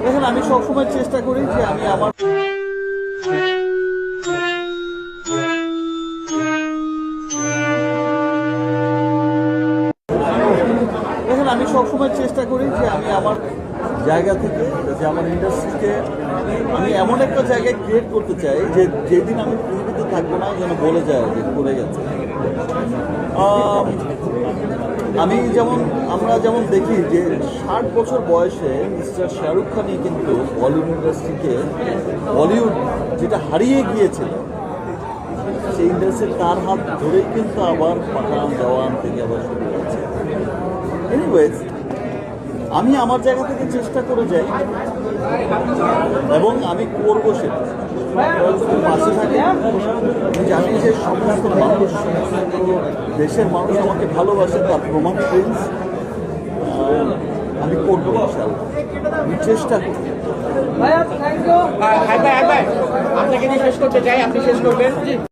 দেখেন, আমি সবসময় চেষ্টা করি যে আমি আমার জায়গা থেকে, যে আমার ইন্ডাস্ট্রিকে আমি এমন একটা জায়গায় ক্রিয়েট করতে চাই যে যেদিন আমি পৃথিবীতে থাকবো না যেন বলে যায় যে করে গেছে। আমি আমরা যেমন দেখি যে 60 বছর বয়সে মিস্টার শাহরুখ খানই কিন্তু বলিউড ইন্ডাস্ট্রিকে, বলিউড যেটা হারিয়ে গিয়েছিল সেই ইন্ডাস্ট্রি তার হাত ধরেই কিন্তু আবার পাঠান জওয়ান থেকে আবার শুরু হয়েছে। এনিওয়েজ, আমি আমার জায়গা থেকে চেষ্টা করে যাই এবং আমি করবো সেটা। পাশে থাকে, আমি জানি যে সমস্ত মানুষ, দেশের মানুষ আমাকে ভালোবাসে, তার প্রমাণ প্রিন্স। আমি করবো ইনশাআল্লাহ, আমি চেষ্টা করি। আপনাকে শেষ করতে চাই, আপনি শেষ করবেন।